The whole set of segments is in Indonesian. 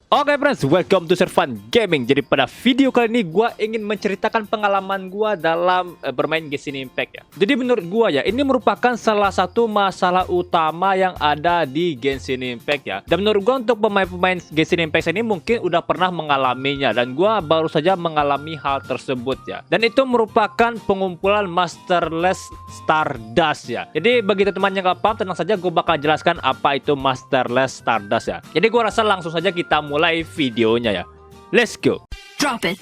Oke friends, welcome to Servan Gaming. Jadi pada video kali ini gue ingin menceritakan pengalaman gue dalam bermain Genshin Impact ya. Jadi menurut gue ya, ini merupakan salah satu masalah utama yang ada di Genshin Impact ya. Dan menurut gue untuk pemain-pemain Genshin Impact ini mungkin udah pernah mengalaminya. Dan gue baru saja mengalami hal tersebut ya. Dan itu merupakan pengumpulan Masterless Stardust ya. Jadi bagi teman-teman yang gak paham, tenang saja gue bakal jelaskan apa itu Masterless Stardust ya. Jadi gue rasa langsung saja kita mulai videonya ya. Let's go. Drop it.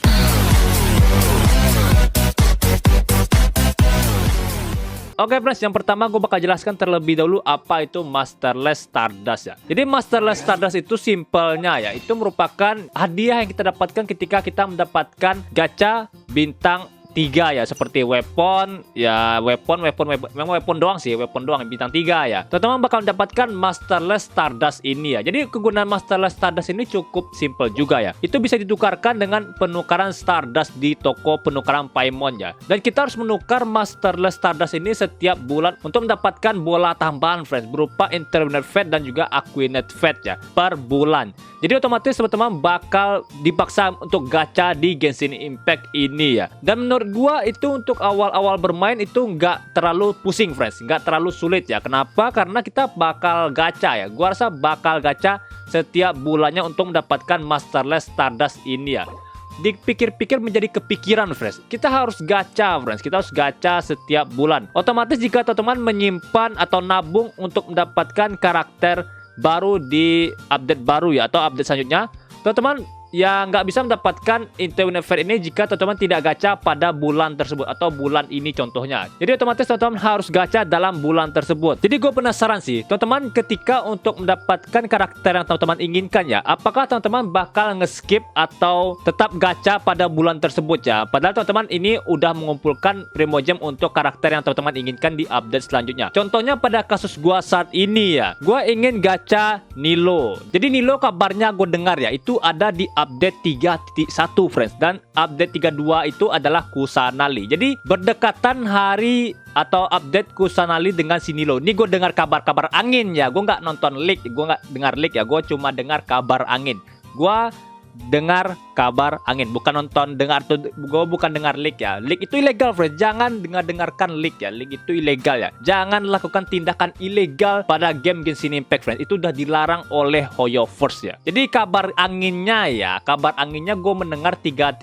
Oke friends, yang pertama gue bakal jelaskan terlebih dahulu apa itu Masterless Stardust ya. Jadi Masterless Stardust itu simpelnya ya, itu merupakan hadiah yang kita dapatkan ketika kita mendapatkan gacha bintang 3 ya, seperti weapon ya, memang weapon doang sih, weapon doang bintang 3 ya. Teman-teman bakal mendapatkan Masterless Stardust ini ya. Jadi kegunaan Masterless Stardust ini cukup simple juga ya. Itu bisa ditukarkan dengan penukaran Stardust di toko penukaran Paimon ya. Dan kita harus menukar Masterless Stardust ini setiap bulan untuk mendapatkan bola tambahan friends, berupa Internet Fate dan juga Aquanet Fate ya, per bulan. Jadi otomatis teman-teman bakal dipaksa untuk gacha di Genshin Impact ini ya. Dan menurut gua itu untuk awal-awal bermain itu nggak terlalu pusing friends, nggak terlalu sulit ya. Kenapa? Karena kita bakal gacha ya. Gua rasa bakal gacha setiap bulannya untuk mendapatkan Masterless Stardust ini ya. Dipikir-pikir menjadi kepikiran friends, kita harus gacha friends, kita harus gacha setiap bulan. Otomatis jika teman-teman menyimpan atau nabung untuk mendapatkan karakter baru di update baru ya, atau update selanjutnya, teman-teman yang nggak bisa mendapatkan Internet Fate ini jika teman-teman tidak gacha pada bulan tersebut atau bulan ini contohnya. Jadi otomatis teman-teman harus gacha dalam bulan tersebut. Jadi gue penasaran sih teman-teman, ketika untuk mendapatkan karakter yang teman-teman inginkan ya, apakah teman-teman bakal nge-skip atau tetap gacha pada bulan tersebut ya. Padahal teman-teman ini udah mengumpulkan Primogem untuk karakter yang teman-teman inginkan di update selanjutnya. Contohnya pada kasus gue saat ini ya, gue ingin gacha Nilo. Jadi Nilo kabarnya gue dengar ya, itu ada di update 3.1 friends, dan update 32 itu adalah Kusanali. Jadi berdekatan hari atau update Kusanali dengan si Nilo. Ini gue dengar kabar-kabar angin ya, gue nggak nonton leak, gue nggak dengar leak ya, gue cuma dengar kabar angin. Gue dengar kabar angin, bukan nonton, dengar tuh, gue bukan dengar leak ya. Leak itu ilegal friends, jangan dengarkan leak ya. Leak itu ilegal ya, jangan lakukan tindakan ilegal pada game Genshin Impact friends, itu udah dilarang oleh Hoyoverse ya. Jadi kabar anginnya ya, kabar anginnya gue mendengar 3.1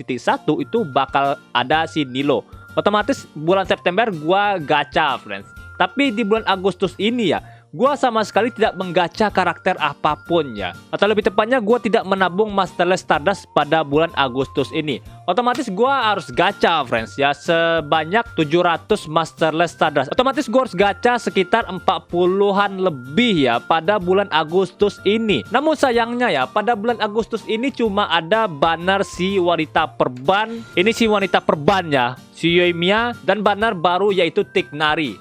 itu bakal ada si Nilo. Otomatis bulan September gue gacha friends, tapi di bulan Agustus ini ya, gua sama sekali tidak menggacha karakter apapun ya. Atau lebih tepatnya gua tidak menabung Masterless Stardust pada bulan Agustus ini. Otomatis gua harus gacha friends ya, sebanyak 700 Masterless Stardust. Otomatis gua harus gacha sekitar 40-an lebih ya pada bulan Agustus ini. Namun sayangnya ya, pada bulan Agustus ini cuma ada banner si wanita perban. Ini si wanita perban ya, si Yoimiya, dan banner baru yaitu Tighnari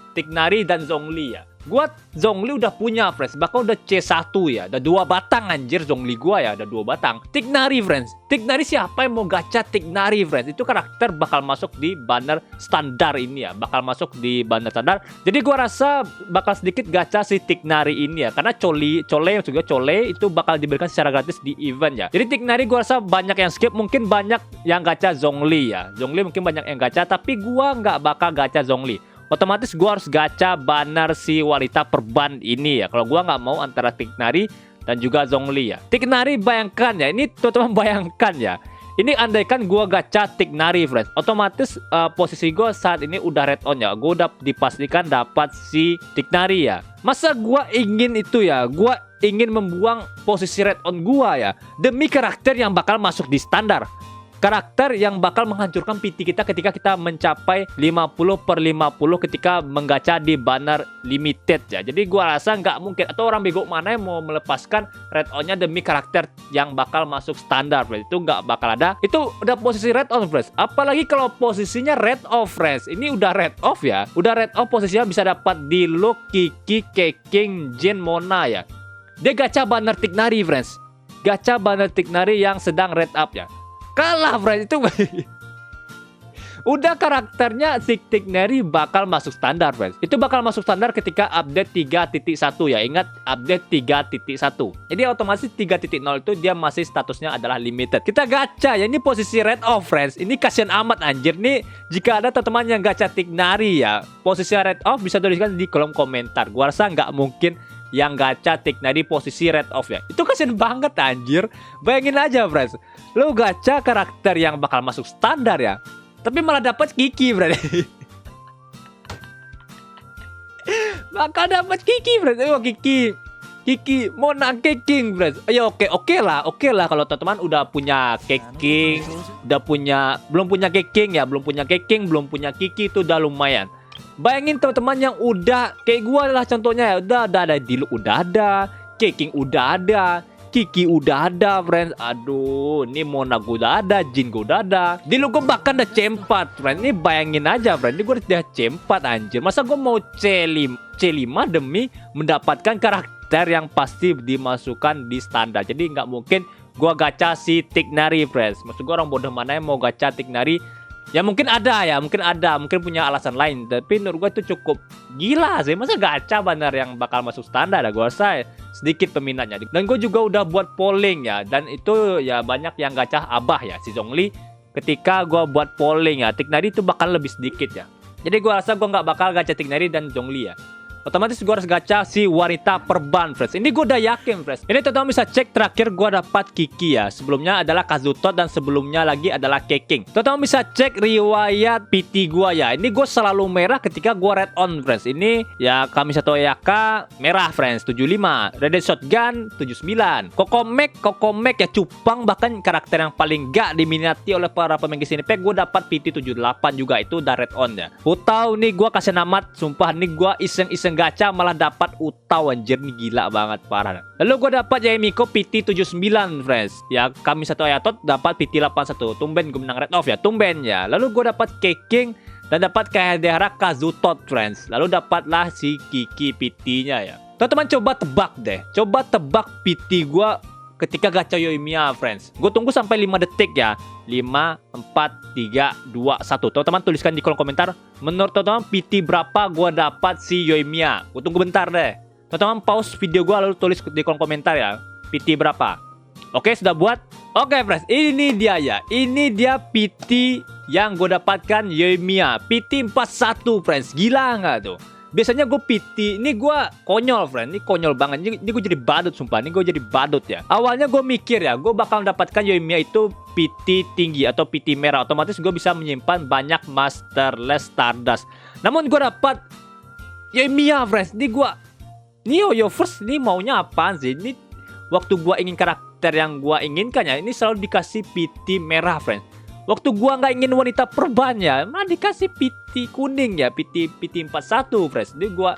dan Zhongli ya. Gua Zhongli udah punya friends, bahkan udah C1 ya, ada 2 batang anjir Zhongli gua ya, ada 2 batang. Tighnari friends, Tighnari siapa yang mau gacha Tighnari friends? Itu karakter bakal masuk di banner standar ini ya, bakal masuk di banner standar. Jadi gua rasa bakal sedikit gacha si Tighnari ini ya, karena Chole itu bakal diberikan secara gratis di event ya. Jadi Tighnari gua rasa banyak yang skip, mungkin banyak yang gacha Zhongli ya. Zhongli mungkin banyak yang gacha, tapi gua nggak bakal gacha Zhongli. Otomatis gue harus gacha banner si wanita perban ini ya, kalau gue nggak mau antara Tighnari dan juga Zhongli ya. Tighnari, bayangkan ya, ini teman-teman bayangkan ya, ini andaikan gue gacha Tighnari friends, otomatis posisi gue saat ini udah red on ya, gue udah dipastikan dapat si Tighnari ya. Masa gue ingin itu ya, gue ingin membuang posisi red on gue ya demi karakter yang bakal masuk di standar, karakter yang bakal menghancurkan PT kita ketika kita mencapai 50/50 ketika menggacha di banner limited ya. Jadi gua rasa nggak mungkin, atau orang bego mana yang mau melepaskan red on-nya demi karakter yang bakal masuk standar friends. Itu nggak bakal ada. Itu udah posisi red on friends, apalagi kalau posisinya red off friends. Ini udah red off ya, udah red off, posisinya bisa dapat di Luke, Kiki, Keking, Jin, Mona ya. Dia gacha banner Tighnari friends, gacha banner Tighnari yang sedang red up ya, kalah friends. Itu Udah karakternya si Tighnari bakal masuk standar, friends. Itu bakal masuk standar ketika update 3.1 ya. Ingat, update 3.1. Jadi otomatis 3.0 itu dia masih statusnya adalah limited. Kita gacha ya, ini posisi red off, friends. Ini kasihan amat anjir nih. Jika ada teman-teman yang gacha Tighnari ya, posisi red off bisa tuliskan di kolom komentar. Gua rasa nggak mungkin yang gacha Tighnari posisi red off ya. Itu kasihan banget anjir. Bayangin aja, friends. Lu gacha karakter yang bakal masuk standar ya, tapi malah dapat Kiki, berarti. Bakal dapat Kiki, berarti. Oh, Kiki mau nak Keking, berarti. Ayo, oke lah kalau teman-teman udah punya Keking, belum punya Keking ya, belum punya Kiki, itu udah lumayan. Bayangin teman-teman yang udah kayak gua lah contohnya ya, udah ada Diluc, udah ada Keking, udah ada Kiki, udah ada, friends. Aduh, ini Monarch udah ada, Jin udah ada, Diluc gue bahkan udah C4, friends. Ini bayangin aja, friends. Ini gue udah C4 anjir. Masa gue mau C5 demi mendapatkan karakter yang pasti dimasukkan di standar. Jadi nggak mungkin gue gacha si Tighnari, friends. Maksud gue orang bodoh mana yang mau gacha Tighnari. Ya mungkin mungkin punya alasan lain. Tapi menurut gue itu cukup gila sih. Masa gacha banner yang bakal masuk standar ya. Gue rasa sedikit peminatnya. Dan gue juga udah buat polling ya. Dan itu ya banyak yang gacha Abah ya, si Zhongli. Ketika gue buat polling ya, Tighnari itu bakal lebih sedikit ya. Jadi gue rasa gue nggak bakal gacha Tighnari dan Zhongli ya. Otomatis gue harus gacha si wanita perban, friends. Ini gue udah yakin, friends. Ini teman-teman bisa cek terakhir gue dapat Kiki ya. Sebelumnya adalah Kazuto dan sebelumnya lagi adalah Keking. Teman-teman bisa cek riwayat PT gue ya. Ini gue selalu merah ketika gue red on, friends. Ini ya Kamisato Ayaka merah, friends, 75. Red Shotgun 79. Kokomek ya cupang, bahkan karakter yang paling gak diminati oleh para pemain Genshin Impact. Gue dapat PT 78 juga, itu udah red on ya. Utau nih gue kasih namat, sumpah nih gue iseng gacha malah dapat Utau, anjir nih gila banget, parah. Lalu gue dapat Yaemiko PT 79, friends. Ya Kamisato Ayatot dapat PT 81. Tumben gue menang red off ya, tumben ya. Lalu gue dapat Keking dan dapat Kaedehara Kazuto, friends. Lalu dapatlah si Kiki PT-nya ya. Teman-teman coba tebak deh. Coba tebak PT gue ketika gacha Yoimiya, friends. Gue tunggu sampai 5 detik ya. 5, 4, 3, 2, 1. Teman-teman tuliskan di kolom komentar, menurut teman-teman PT berapa gue dapat si Yoimiya. Gue tunggu bentar deh. Teman-teman pause video gue lalu tulis di kolom komentar ya, PT berapa. Oke, sudah buat. Oke, friends, ini dia ya. Ini dia PT yang gue dapatkan Yoimiya. PT 41, friends. Gila nggak tuh? Biasanya gue PT, ini gue konyol, friend. Ini konyol banget. Ini gue jadi badut, sumpah. Ini gue jadi badut ya. Awalnya gue mikir ya, gue bakal mendapatkan Yoimiya itu PT tinggi atau PT merah. Otomatis gue bisa menyimpan banyak Masterless Stardust. Namun gue dapat Yoimiya, friends. Ini gue, ini Yoyo First, ini maunya apaan sih? Ini waktu gue ingin karakter yang gue inginkan ya, ini selalu dikasih PT merah, friends. Waktu gua nggak ingin wanita perban ya, malah dikasih PT kuning ya, PT 41, friends. Ini gua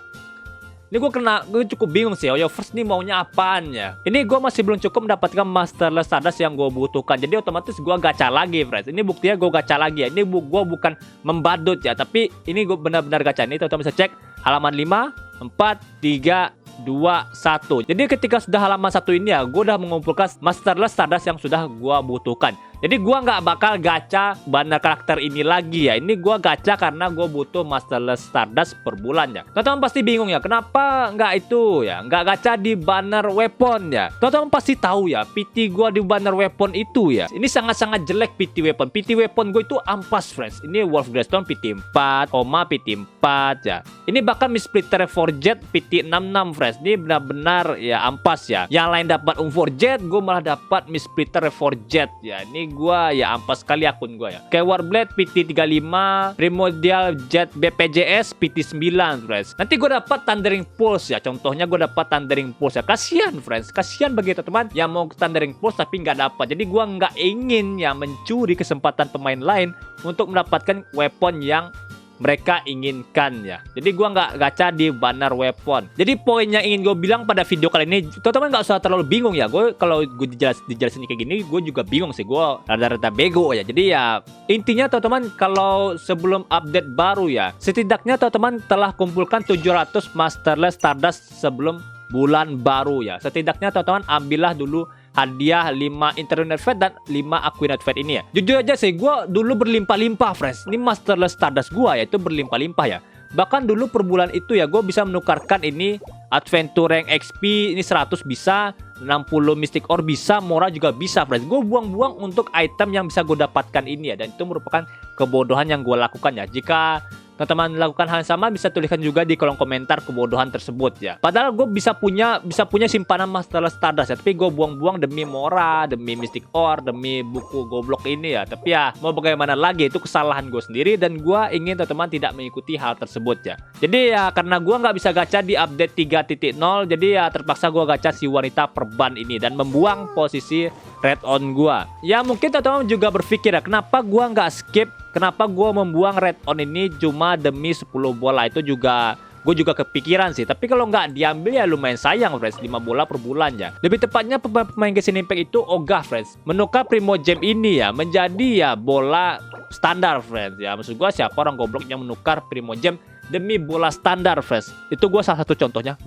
cukup bingung sih. Yoyo First nih maunya apaan ya? Ini gua masih belum cukup mendapatkan Masterless Stardust yang gua butuhkan. Jadi otomatis gua gacha lagi, friends. Ini buktinya gua gacha lagi ya. Ini gua bukan membadut ya, tapi ini gua benar-benar gacha. Ini teman-teman bisa cek halaman 5, 4, 3, 2, 1. Jadi ketika sudah halaman 1 ini ya, gue udah mengumpulkan Masterless Stardust yang sudah gue butuhkan. Jadi gue nggak bakal gacha banner karakter ini lagi ya. Ini gue gacha karena gue butuh Masterless Stardust per bulan ya. Teman-teman pasti bingung ya, kenapa nggak itu ya, nggak gacha di banner weapon ya. Teman-teman pasti tahu ya, PT gue di banner weapon itu ya, ini sangat-sangat jelek PT weapon. PT weapon gue itu ampas, friends. Ini Wolf Greystone PT 4, Oma PT 4 ya. Ini bahkan Mistpliter Forget PT 66, friends. Ini benar-benar ya ampas ya. Yang lain dapat Forget, gue malah dapat Mistpliter Forget ya. Ini gue ya ampas sekali akun gue ya. Kayak Warblade PT 35, Primordial Jet BPJS PT 9, friends. Nanti gue dapat Thundering Pulse ya. Contohnya gue dapat Thundering Pulse ya. Kasihan, friends. Kasihan bagi teman-teman yang mau Thundering Pulse tapi nggak dapat. Jadi gue nggak ingin ya mencuri kesempatan pemain lain untuk mendapatkan weapon yang mereka inginkan ya. Jadi gua nggak gacha di banner weapon. Jadi poin yang ingin gue bilang pada video kali ini, teman-teman nggak usah terlalu bingung ya. Gue kalau gue dijelasin kayak gini, gue juga bingung sih. Gue rada-rada bego ya. Jadi ya intinya teman-teman, kalau sebelum update baru ya, setidaknya teman-teman telah kumpulkan 700 Masterless Stardust sebelum bulan baru ya. Setidaknya teman-teman ambillah dulu hadiah 5 Interlunar Fate dan 5 Aquinate Fate ini ya. Jujur aja sih, gue dulu berlimpah-limpah friends. Ini Masterless Stardust gue ya, itu berlimpah-limpah ya. Bahkan dulu per bulan itu ya, gue bisa menukarkan ini Adventure Rank XP, ini 100 bisa, 60 Mystic Ore bisa, Mora juga bisa friends. Gue buang-buang untuk item yang bisa gue dapatkan ini ya. Dan itu merupakan kebodohan yang gue lakukan ya. Jika teman-teman melakukan hal yang sama, bisa tuliskan juga di kolom komentar kebodohan tersebut ya. Padahal gue bisa punya simpanan Masterless Stardust ya, tapi gue buang-buang demi Mora, demi Mystic Ore, demi buku goblok ini ya. Tapi ya mau bagaimana lagi, itu kesalahan gue sendiri dan gue ingin teman-teman tidak mengikuti hal tersebut ya. Jadi ya karena gue nggak bisa gacha di update 3.0, jadi ya terpaksa gue gacha si wanita perban ini dan membuang posisi red on gue. Ya mungkin teman-teman juga berpikir ya, kenapa gue nggak skip, kenapa gue membuang red on ini cuma demi 10 bola. Itu juga gue juga kepikiran sih. Tapi kalau nggak diambil ya lumayan sayang friends, 5 bola per bulan ya. Lebih tepatnya pemain Genshin Impact itu ogah friends, menukar Primogem ini ya menjadi ya bola standar friends ya. Maksud gue siapa orang goblok yang menukar Primogem demi bola standar friends. Itu gue salah satu contohnya,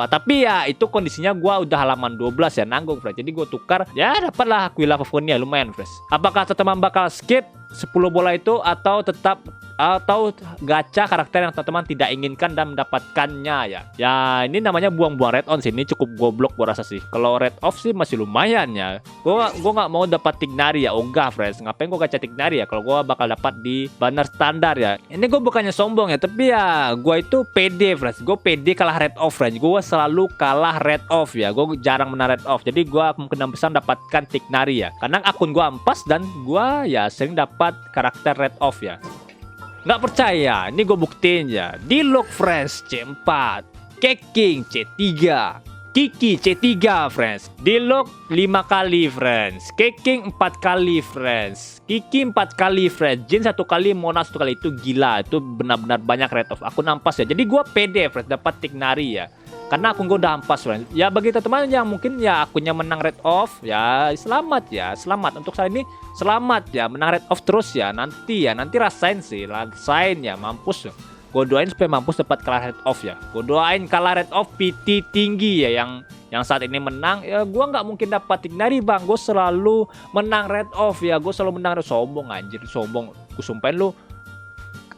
tapi ya itu kondisinya gue udah halaman 12 ya, nanggung friends. Jadi gue tukar ya, dapatlah Aquila Favonia, lumayan friends. Apakah teman-teman bakal skip 10 bola itu atau tetap gacha karakter yang teman-teman tidak inginkan dan mendapatkannya ya. Ya ini namanya buang-buang red on sih. Ini cukup goblok gua rasa sih. Kalau red off sih masih lumayan ya. Gua nggak mau dapat Tignari ya, ogah friends. Ngapain gua gacha Tignari ya kalau gua bakal dapat di banner standar ya. Ini gua bukannya sombong ya, tapi ya gua itu pede friends. Gua pede kalah red off friends. Gua selalu kalah red off ya. Gua jarang menang red off. Jadi gua kemungkinan besar dapatkan Tignari ya. Karena akun gua ampas dan gua ya sering dapat karakter red off ya. Nggak percaya, ini gue buktiin ya. Diluc friends C4, Keqing C3, Kiki C3 friends, Diluc 5 kali friends, Keqing 4 kali friends, Kiki 4 kali friends, Jin 1 kali, Mona 1 kali. Itu gila, itu benar-benar banyak rate of. Aku nampas ya. Jadi gue pede friends dapat Tignari ya. Karena akun gue udah ampas friends. Ya bagi teman-teman yang mungkin ya akunnya menang red off, ya selamat ya, selamat untuk saat ini, selamat ya, menang red off terus ya. Nanti rasain sih, rasain ya, mampus. Gue doain supaya mampus dapat kalah red off ya. Gue doain kalah red off PT tinggi ya, yang saat ini menang ya. Gue nggak mungkin dapat Tignari bang, gue selalu menang red off ya, gue selalu menang. Sombong anjir, sombong. Gue sumpahin lu,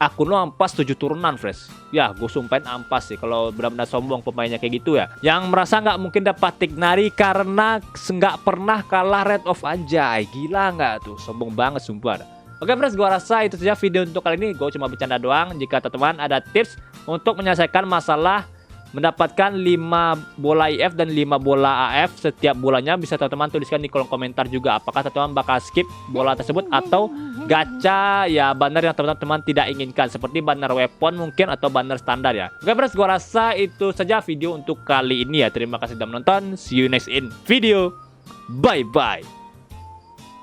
akun lo ampas 7 turunan fresh. Ya gue sumpahin ampas sih kalau benar-benar sombong pemainnya kayak gitu ya. Yang merasa nggak mungkin dapat Tignari karena nggak pernah kalah red off aja. Gila nggak tuh, sombong banget sumpah. Oke friends, gue rasa itu saja video untuk kali ini. Gue cuma bercanda doang. Jika teman-teman ada tips untuk menyelesaikan masalah mendapatkan 5 bola IF dan 5 bola AF setiap bulannya, bisa teman-teman tuliskan di kolom komentar juga. Apakah teman-teman bakal skip bola tersebut atau gacha ya banner yang teman-teman tidak inginkan, seperti banner weapon mungkin atau banner standar ya. Oke friends, gua rasa itu saja video untuk kali ini ya. Terima kasih sudah menonton. See you next in video. Bye bye.